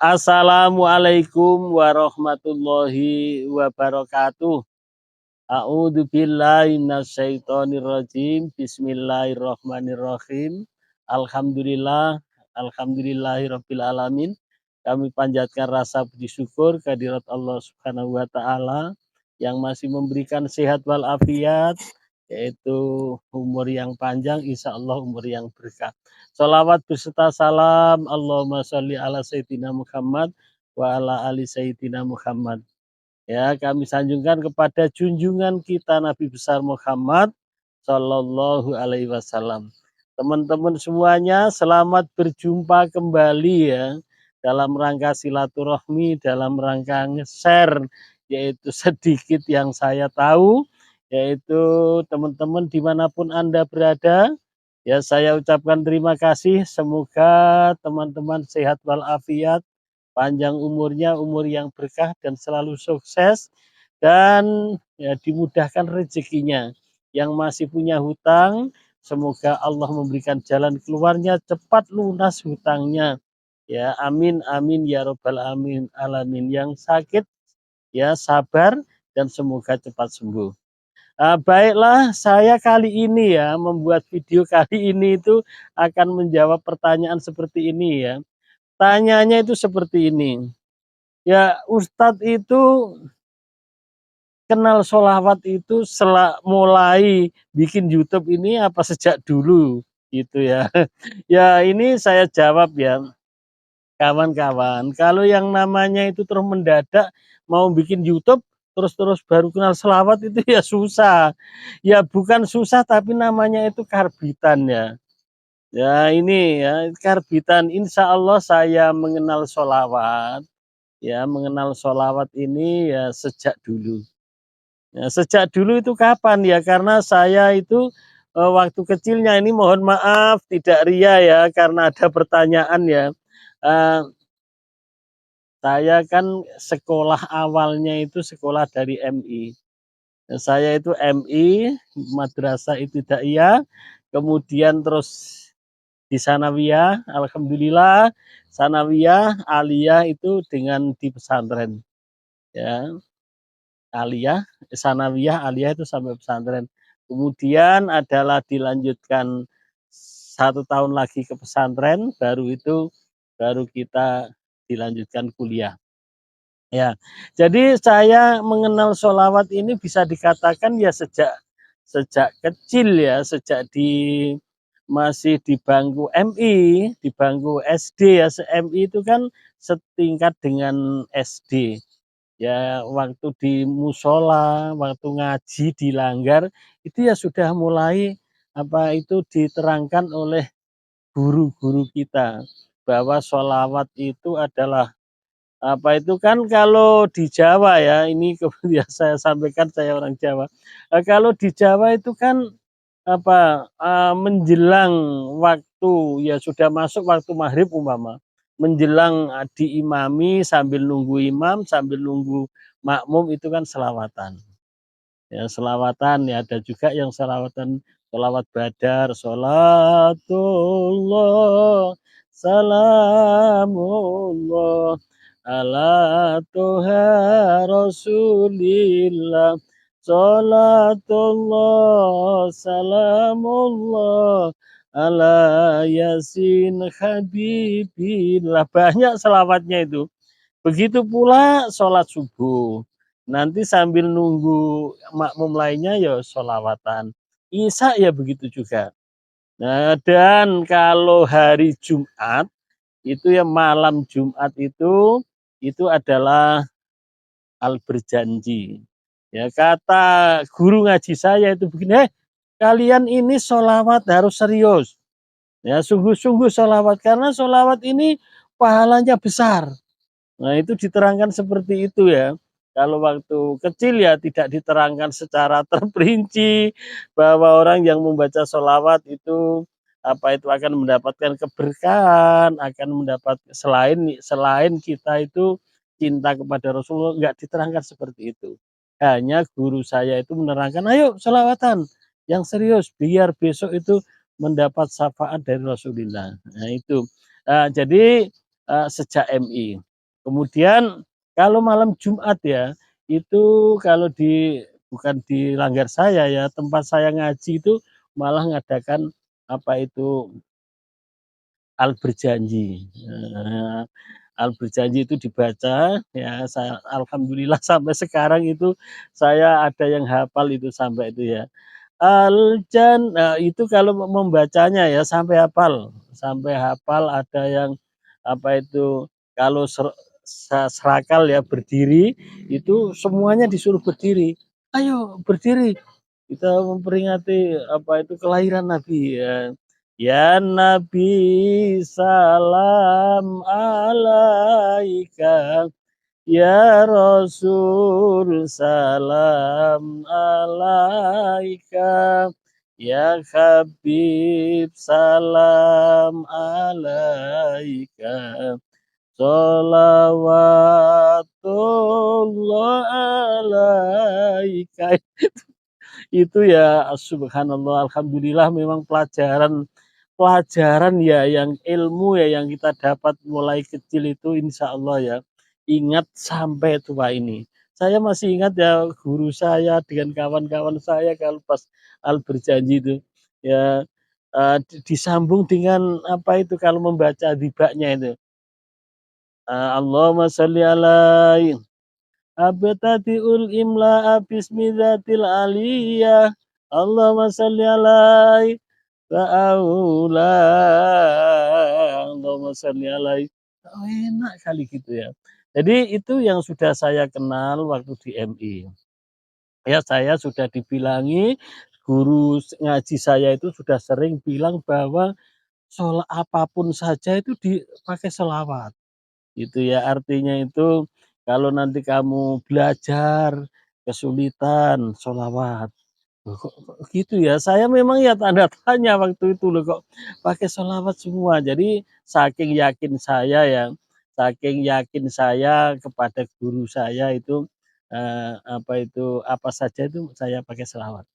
Assalamualaikum warahmatullahi wabarakatuh. A'udzu billahi minasyaitonir rajim. Bismillahirrahmanirrahim. Alhamdulillah, alhamdulillahirabbil alamin. Kami panjatkan rasa puji syukur kehadirat Allah Subhanahu wa taala yang masih memberikan sehat wal afiat, yaitu umur yang panjang, insyaallah umur yang berkah. Shalawat beserta salam Allahumma sholli ala sayyidina Muhammad wa ala ali sayyidina Muhammad. Ya, kami sanjungkan kepada junjungan kita Nabi besar Muhammad Sallallahu Alaihi Wasallam. Teman-teman semuanya, selamat berjumpa kembali ya dalam rangka silaturahmi, dalam rangka nge-share, yaitu sedikit yang saya tahu, yaitu teman-teman dimanapun Anda berada, ya saya ucapkan terima kasih. Semoga teman-teman sehat walafiat, panjang umurnya, umur yang berkah dan selalu sukses, dan ya dimudahkan rezekinya. Yang masih punya hutang, semoga Allah memberikan jalan keluarnya, cepat lunas hutangnya. Ya, amin amin ya robbal amin alamin. Yang sakit ya sabar dan semoga cepat sembuh. Baiklah, saya kali ini ya membuat video kali ini itu akan menjawab pertanyaan seperti ini ya. Tanyanya itu seperti ini. Ya, Ustadz itu kenal sholawat itu mulai bikin YouTube ini apa sejak dulu gitu ya. Ya ini saya jawab ya, kawan-kawan. Kalau yang namanya itu terus mendadak mau bikin YouTube terus baru kenal sholawat itu ya susah. Ya bukan susah tapi namanya itu karbitan ya. Ya ini ya karbitan. Insya Allah saya mengenal sholawat. Ya, mengenal sholawat ini ya sejak dulu. Ya, sejak dulu itu kapan ya? Karena saya itu waktu kecilnya ini mohon maaf tidak ria ya karena ada pertanyaan ya. Eh, saya kan sekolah awalnya itu sekolah dari MI. Saya itu MI, Madrasah Ibtidaiyah, kemudian terus di Sanawiyah, alhamdulillah Sanawiyah, Aliyah itu dengan di pesantren. Ya, Aliyah, Sanawiyah, Aliyah itu sampai pesantren. Kemudian adalah dilanjutkan 1 tahun lagi ke pesantren, baru kita dilanjutkan kuliah. Ya, jadi saya mengenal sholawat ini bisa dikatakan ya sejak kecil ya, sejak masih di bangku MI, di bangku SD ya, MI itu kan setingkat dengan SD. Ya waktu di musola, waktu ngaji di langgar, itu ya sudah mulai itu diterangkan oleh guru-guru kita bahwa sholawat itu adalah itu kan kalau di Jawa ya, ini kemudian saya sampaikan saya orang Jawa. Kalau di Jawa itu kan menjelang waktu ya sudah masuk waktu maghrib umpama, menjelang diimami sambil nunggu imam, sambil nunggu makmum itu kan selawatan. Ya selawatan ya ada juga yang selawatan selawat badar, sholatullah, salamullah, ala tuha rasulillah, sholatullah, salamullah, ala yasin habibillah. Banyak selawatnya itu. Begitu pula sholat subuh. Nanti sambil nunggu makmum lainnya ya sholawatan. Isya ya begitu juga. Nah, dan kalau hari Jumat itu ya malam Jumat itu adalah al-berjanji. Ya kata guru ngaji saya itu begini, kalian ini sholawat harus serius. Ya sungguh-sungguh sholawat karena sholawat ini pahalanya besar. Nah, itu diterangkan seperti itu ya. Kalau waktu kecil ya tidak diterangkan secara terperinci bahwa orang yang membaca sholawat itu itu akan mendapatkan keberkahan, akan mendapat selain kita itu cinta kepada Rasulullah, enggak diterangkan seperti itu. Hanya guru saya itu menerangkan, ayo sholawatan yang serius biar besok itu mendapat syafaat dari Rasulullah. Nah itu, jadi sejak MI. Kemudian kalau malam Jumat ya, itu kalau bukan di langgar saya ya, tempat saya ngaji itu malah ngadakan apa itu, Al Berjanji. Al Berjanji itu dibaca, ya saya alhamdulillah sampai sekarang itu saya ada yang hafal itu sampai itu ya. Itu kalau membacanya ya sampai hafal ada yang apa itu, kalau serakal ya berdiri, itu semuanya disuruh berdiri. "Ayo berdiri, kita memperingati apa itu, kelahiran Nabi," ya. "Ya Nabi salam alaika, ya Rasul salam alaika, ya Habib salam alaika, sholawatullah alaika." Itu ya subhanallah, alhamdulillah memang pelajaran pelajaran ya yang ilmu ya yang kita dapat mulai kecil itu insya Allah ya, ingat sampai tua ini. Saya masih ingat ya guru saya dengan kawan-kawan saya kalau pas Al Berjanji itu, ya, disambung dengan apa itu kalau membaca dibaknya itu, Allahumma sholli ala abtadi'ul imla'a bismi dzatil aliyah, Allahumma sholli alaihi wa aula, Allahumma sholli alaihi. Oh, enak kali gitu ya. Jadi itu yang sudah saya kenal waktu di MI. Ya saya sudah dibilangi, guru ngaji saya itu sudah sering bilang bahwa apapun saja itu dipakai sholawat. Itu ya, artinya itu kalau nanti kamu belajar kesulitan, sholawat. Loh kok gitu ya? Saya memang ya tanda tanya waktu itu loh, kok pakai sholawat semua. Jadi saking yakin saya kepada guru saya itu, apa itu, apa saja itu saya pakai sholawat.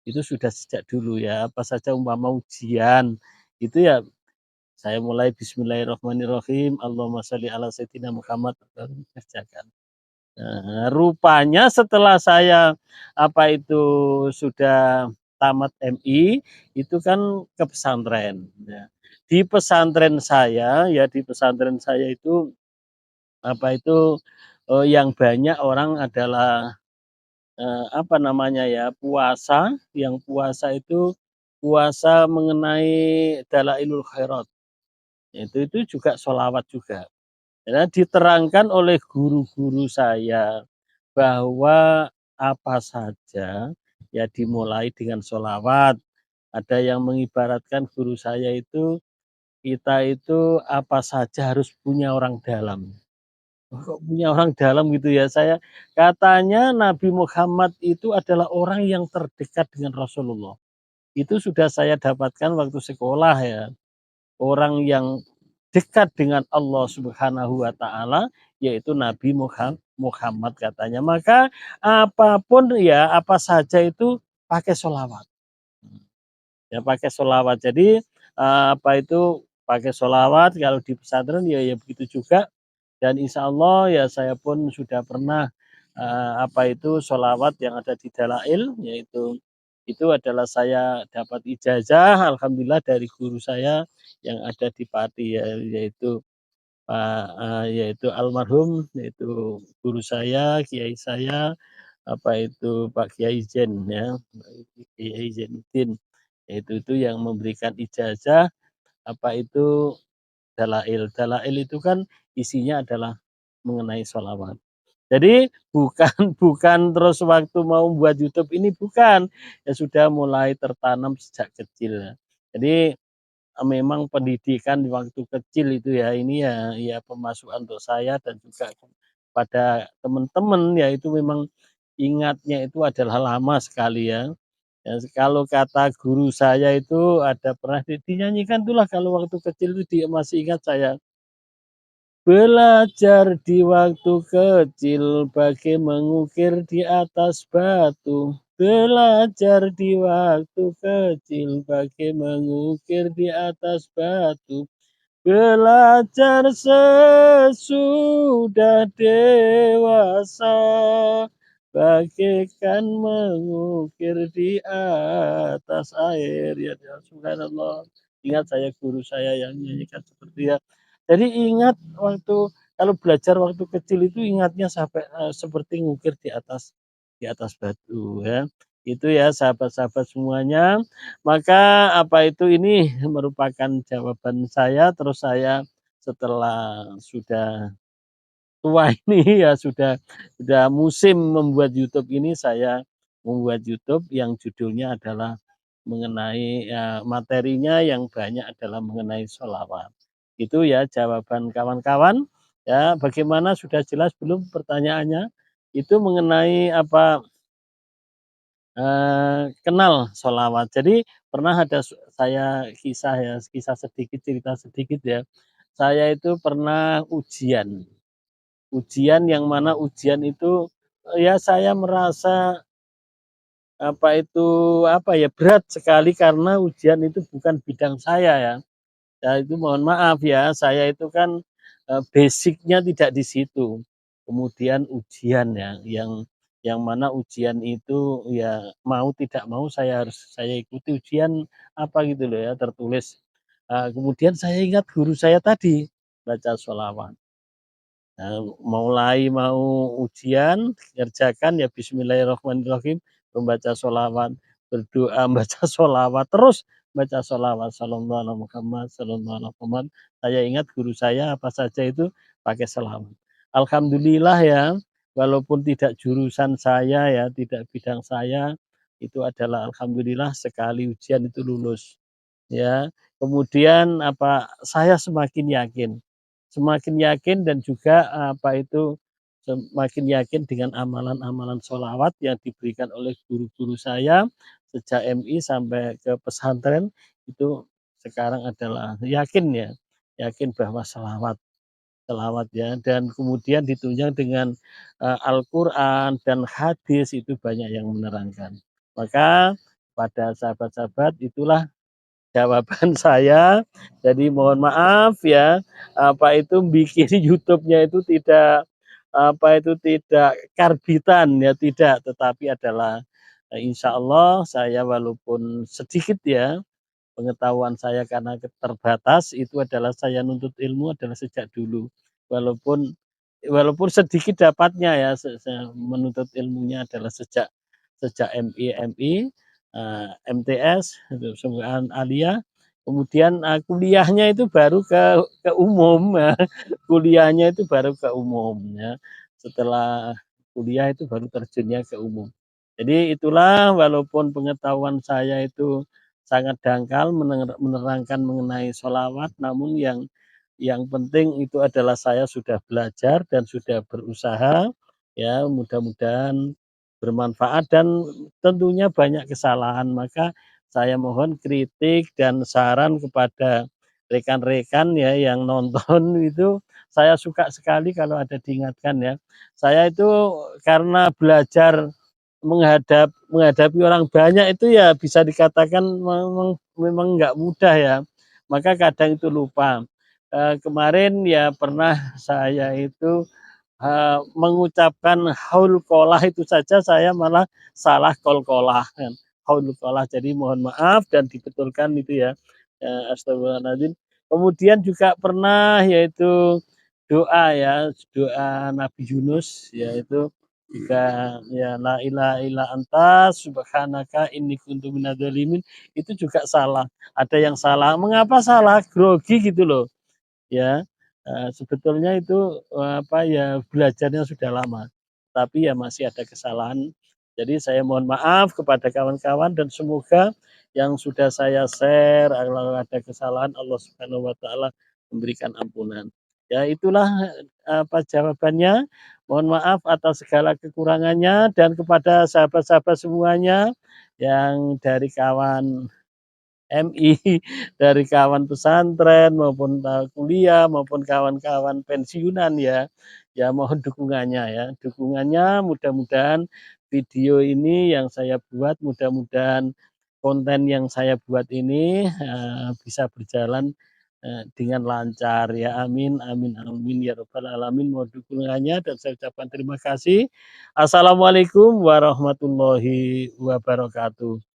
Itu sudah sejak dulu ya, apa saja umpama ujian, itu ya saya mulai bismillahirrahmanirrahim, Allahumma sholli ala sayyidina Muhammad, baru dikerjakan. Rupanya setelah saya, apa itu, sudah tamat MI, itu kan ke pesantren, ya. Di pesantren saya itu, apa itu, yang banyak orang adalah, apa namanya ya, puasa itu puasa mengenai dalailul khairat. Itu juga sholawat juga. Ya diterangkan oleh guru-guru saya bahwa apa saja ya dimulai dengan sholawat. Ada yang mengibaratkan guru saya itu, kita itu apa saja harus punya orang dalam. Oh, kok punya orang dalam gitu ya, katanya Nabi Muhammad itu adalah orang yang terdekat dengan Rasulullah. Itu sudah saya dapatkan waktu sekolah ya. Orang yang dekat dengan Allah Subhanahu wa taala, yaitu Nabi Muhammad katanya. Maka apapun ya, apa saja itu pakai sholawat. Ya pakai sholawat. Jadi, apa itu, pakai sholawat kalau di pesantren ya begitu juga, dan insya Allah ya saya pun sudah pernah, apa itu, sholawat yang ada di Dalail, yaitu itu adalah saya dapat ijazah alhamdulillah dari guru saya yang ada di Pati ya, yaitu almarhum, yaitu guru saya, kiai saya, apa itu, Pak Kiai Zain ya, Kiai Zainuddin. Itu yang memberikan ijazah, apa itu, dalail. Dalail itu kan isinya adalah mengenai sholawat. Jadi bukan bukan terus waktu mau buat YouTube ini bukan, ya sudah mulai tertanam sejak kecil ya. Jadi, memang pendidikan di waktu kecil itu ya, ini ya pemasukan untuk saya dan juga pada teman-teman, ya itu memang ingatnya itu adalah lama sekali ya. Ya kalau kata guru saya itu ada pernah dinyanyikan itulah kalau waktu kecil itu dia masih ingat saya. Belajar di waktu kecil bagai mengukir di atas batu. Belajar di waktu kecil bagai mengukir di atas batu. belajar sesudah dewasa, bagaikan mengukir di atas air. Ya, ya subhanallah. Ingat saya guru saya yang nyanyikan seperti ya. Jadi ingat waktu kalau belajar waktu kecil itu ingatnya sampai seperti ngukir di atas batu ya. Itu ya sahabat-sahabat semuanya. Maka apa itu ini merupakan jawaban saya, terus saya setelah sudah tua ini ya sudah musim membuat YouTube ini, saya membuat YouTube yang judulnya adalah mengenai materinya yang banyak adalah mengenai sholawat. Itu ya jawaban kawan-kawan. Ya, bagaimana sudah jelas belum pertanyaannya? Itu mengenai apa kenal sholawat. Jadi pernah ada saya kisah ya, kisah sedikit, cerita sedikit ya. Saya itu pernah ujian yang mana ujian itu, ya saya merasa apa ya, berat sekali karena ujian itu bukan bidang saya ya. Ya itu mohon maaf ya, saya itu kan, basic tidak di situ. Kemudian ujian ya, yang mana ujian itu ya mau tidak mau saya ikuti ujian apa gitu loh ya, tertulis. Kemudian saya ingat guru saya tadi, baca sholawat. Mau ujian, kerjakan ya bismillahirrahmanirrahim, membaca sholawat, berdoa, baca sholawat, terus baca sholawat, sallallahu ala Muhammad, sallallahu ala Muhammad. Saya ingat guru saya apa saja itu pakai sholawat. Alhamdulillah ya, walaupun tidak jurusan saya ya, tidak bidang saya, itu adalah alhamdulillah sekali ujian itu lulus. Ya, kemudian apa, saya semakin yakin dan juga apa itu, semakin yakin dengan amalan-amalan sholawat yang diberikan oleh guru-guru saya sejak MI sampai ke pesantren, itu sekarang adalah yakin ya, yakin bahwa sholawat sholawat ya, dan kemudian ditunjang dengan, Al-Quran dan hadis itu banyak yang menerangkan. Maka pada sahabat-sahabat itulah jawaban saya. Jadi mohon maaf ya, apa itu bikin YouTube-nya itu tidak, tidak karbitan ya, tidak, tetapi adalah, insya Allah saya walaupun sedikit ya, pengetahuan saya karena terbatas, itu adalah saya nuntut ilmu adalah sejak dulu. Walaupun walaupun sedikit dapatnya ya, menuntut ilmunya adalah sejak sejak MI, MTS, itu Sungguhan Alia, kemudian, kuliahnya itu baru ke umum ya, kuliahnya itu baru ke umum ya. Setelah kuliah itu baru terjunnya ke umum. Jadi itulah walaupun pengetahuan saya itu sangat dangkal menerangkan mengenai sholawat, namun yang penting itu adalah saya sudah belajar dan sudah berusaha, ya mudah-mudahan bermanfaat dan tentunya banyak kesalahan. Maka saya mohon kritik dan saran kepada rekan-rekan ya yang nonton itu, saya suka sekali kalau ada diingatkan ya. Saya itu karena belajar menghadapi orang banyak itu ya bisa dikatakan memang nggak mudah ya, maka kadang itu lupa. Kemarin ya pernah saya itu, mengucapkan haul qolah itu saja saya malah salah qalqalah kan, haul qolah. Jadi mohon maaf dan dibetulkan itu ya, astagfirullahaladzim. Kemudian juga pernah yaitu doa ya, doa Nabi Yunus yaitu jika ya la ilaha illa anta subhanaka inni kuntu minadzalimin, itu juga salah. Ada yang salah, mengapa salah? Grogi gitu loh. Ya, sebetulnya itu, apa ya, belajarnya sudah lama, tapi ya masih ada kesalahan. Jadi saya mohon maaf kepada kawan-kawan dan semoga yang sudah saya share kalau ada kesalahan Allah Subhanahu wa taala memberikan ampunan. Ya itulah, apa jawabannya. Mohon maaf atas segala kekurangannya dan kepada sahabat-sahabat semuanya yang dari kawan MI, dari kawan pesantren maupun, kuliah maupun kawan-kawan pensiunan ya, ya mohon dukungannya ya, dukungannya mudah-mudahan video ini yang saya buat, mudah-mudahan konten yang saya buat ini, bisa berjalan dengan lancar ya, amin amin amin ya rabbal alamin. Mohon dukungannya dan saya ucapkan terima kasih. Assalamualaikum warahmatullahi wabarakatuh.